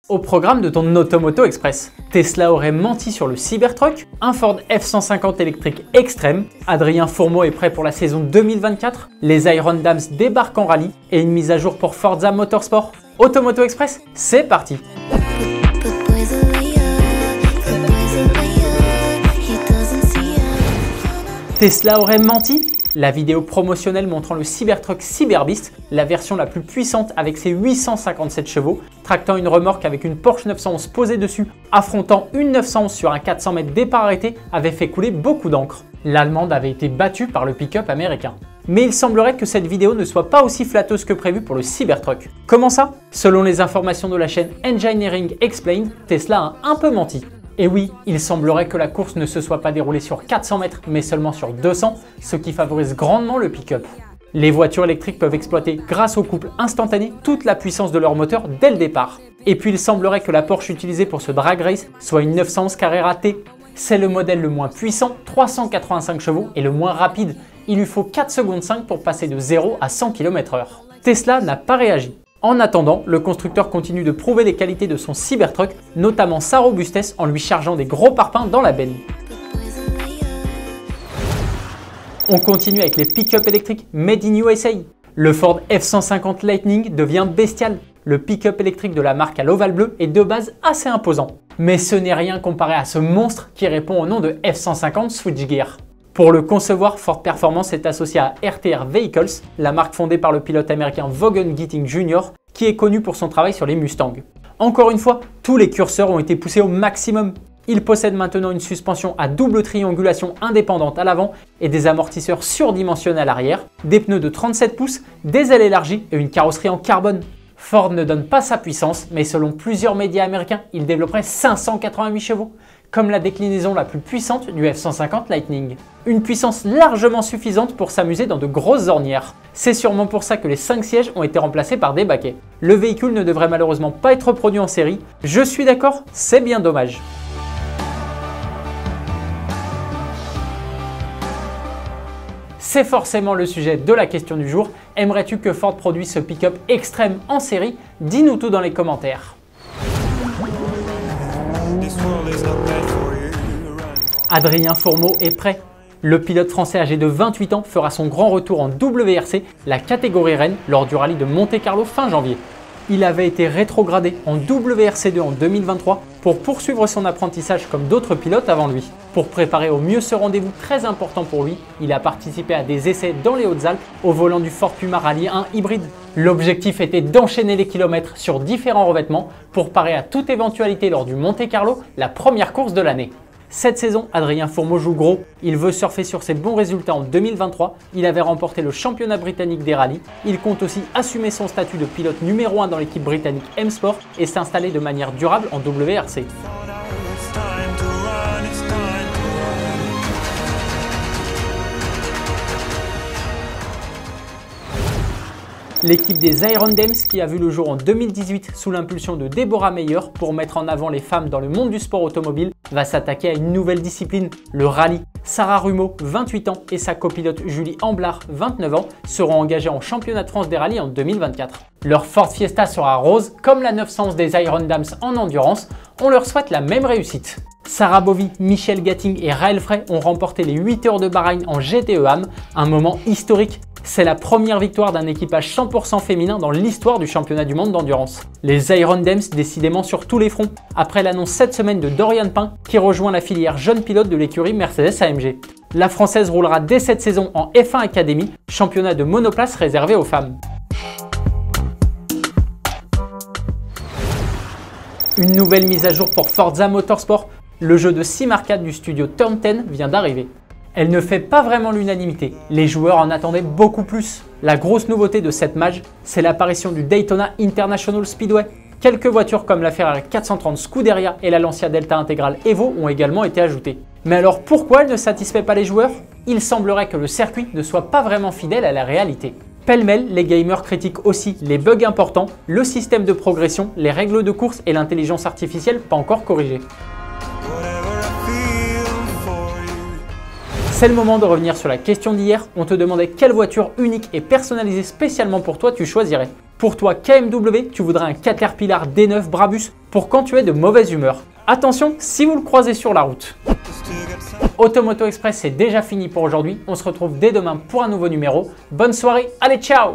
Au programme de ton Automoto Express, Tesla aurait menti sur le Cybertruck, un Ford F-150 électrique extrême, Adrien Fourmeau est prêt pour la saison 2024, les Iron Dams débarquent en rallye et une mise à jour pour Forza Motorsport. Automoto Express, c'est parti! Tesla aurait menti? La vidéo promotionnelle montrant le Cybertruck Cyberbeast, la version la plus puissante avec ses 857 chevaux, tractant une remorque avec une Porsche 911 posée dessus, affrontant une 911 sur un 400 mètres départ arrêté, avait fait couler beaucoup d'encre. L'allemande avait été battue par le pick-up américain. Mais il semblerait que cette vidéo ne soit pas aussi flatteuse que prévu pour le Cybertruck. Comment ça? Selon les informations de la chaîne Engineering Explained, Tesla a un peu menti. Et oui, il semblerait que la course ne se soit pas déroulée sur 400 mètres, mais seulement sur 200, ce qui favorise grandement le pick-up. Les voitures électriques peuvent exploiter, grâce au couple instantané, toute la puissance de leur moteur dès le départ. Et puis il semblerait que la Porsche utilisée pour ce drag race soit une 911 Carrera T. C'est le modèle le moins puissant, 385 chevaux, et le moins rapide. Il lui faut 4 secondes 5 pour passer de 0 à 100 km/h. Tesla n'a pas réagi. En attendant, le constructeur continue de prouver les qualités de son Cybertruck, notamment sa robustesse en lui chargeant des gros parpaings dans la benne. On continue avec les pick-up électriques Made in USA. Le Ford F-150 Lightning devient bestial. Le pick-up électrique de la marque à l'ovale bleu est de base assez imposant. Mais ce n'est rien comparé à ce monstre qui répond au nom de F-150 Switchgear. Pour le concevoir, Ford Performance est associé à RTR Vehicles, la marque fondée par le pilote américain Vaughan Gitting Jr., qui est connu pour son travail sur les Mustangs. Encore une fois, tous les curseurs ont été poussés au maximum. Il possède maintenant une suspension à double triangulation indépendante à l'avant et des amortisseurs surdimensionnés à l'arrière, des pneus de 37 pouces, des ailes élargies et une carrosserie en carbone. Ford ne donne pas sa puissance, mais selon plusieurs médias américains, il développerait 588 chevaux, comme la déclinaison la plus puissante du F-150 Lightning. Une puissance largement suffisante pour s'amuser dans de grosses ornières. C'est sûrement pour ça que les 5 sièges ont été remplacés par des baquets. Le véhicule ne devrait malheureusement pas être produit en série. Je suis d'accord, c'est bien dommage. C'est forcément le sujet de la question du jour. Aimerais-tu que Ford produise ce pick-up extrême en série? Dis-nous tout dans les commentaires. Adrien Fourmeau est prêt. Le pilote français âgé de 28 ans fera son grand retour en WRC, la catégorie reine, lors du rallye de Monte-Carlo fin janvier. Il avait été rétrogradé en WRC2 en 2023 pour poursuivre son apprentissage comme d'autres pilotes avant lui. Pour préparer au mieux ce rendez-vous très important pour lui, il a participé à des essais dans les Hautes-Alpes au volant du Ford Puma Rally 1 hybride. L'objectif était d'enchaîner les kilomètres sur différents revêtements pour parer à toute éventualité lors du Monte-Carlo, la première course de l'année. Cette saison, Adrien Fourmeau joue gros. Il veut surfer sur ses bons résultats en 2023. Il avait remporté le championnat britannique des rallyes. Il compte aussi assumer son statut de pilote numéro 1 dans l'équipe britannique M-Sport et s'installer de manière durable en WRC. L'équipe des Iron Dams qui a vu le jour en 2018 sous l'impulsion de Deborah Meyer pour mettre en avant les femmes dans le monde du sport automobile va s'attaquer à une nouvelle discipline, le rallye. Sarah Rumeau, 28 ans, et sa copilote Julie Amblard, 29 ans, seront engagées en championnat de France des rallyes en 2024. Leur Ford Fiesta sera rose, comme la 911 des Iron Dams en endurance. On leur souhaite la même réussite. Sarah Bovy, Michel Gatting et Raël Frey ont remporté les 8 heures de Bahreïn en GTE AM, un moment historique. C'est la première victoire d'un équipage 100% féminin dans l'histoire du championnat du monde d'endurance. Les Iron Dams décidément sur tous les fronts, après l'annonce cette semaine de Dorian Pain qui rejoint la filière jeune pilote de l'écurie Mercedes AMG. La Française roulera dès cette saison en F1 Academy, championnat de monoplace réservé aux femmes. Une nouvelle mise à jour pour Forza Motorsport. Le jeu de sim arcade du studio Turn 10 vient d'arriver. Elle ne fait pas vraiment l'unanimité, les joueurs en attendaient beaucoup plus. La grosse nouveauté de cette mage, c'est l'apparition du Daytona International Speedway. Quelques voitures comme la Ferrari 430 Scuderia et la Lancia Delta Intégrale Evo ont également été ajoutées. Mais alors pourquoi elle ne satisfait pas les joueurs? Il semblerait que le circuit ne soit pas vraiment fidèle à la réalité. Pêle-mêle, les gamers critiquent aussi les bugs importants, le système de progression, les règles de course et l'intelligence artificielle pas encore corrigées. C'est le moment de revenir sur la question d'hier. On te demandait quelle voiture unique et personnalisée spécialement pour toi tu choisirais. Pour toi KMW, tu voudrais un Caterpillar D9 Brabus pour quand tu es de mauvaise humeur. Attention, si vous le croisez sur la route. Automoto Express, c'est déjà fini pour aujourd'hui. On se retrouve dès demain pour un nouveau numéro. Bonne soirée, allez ciao!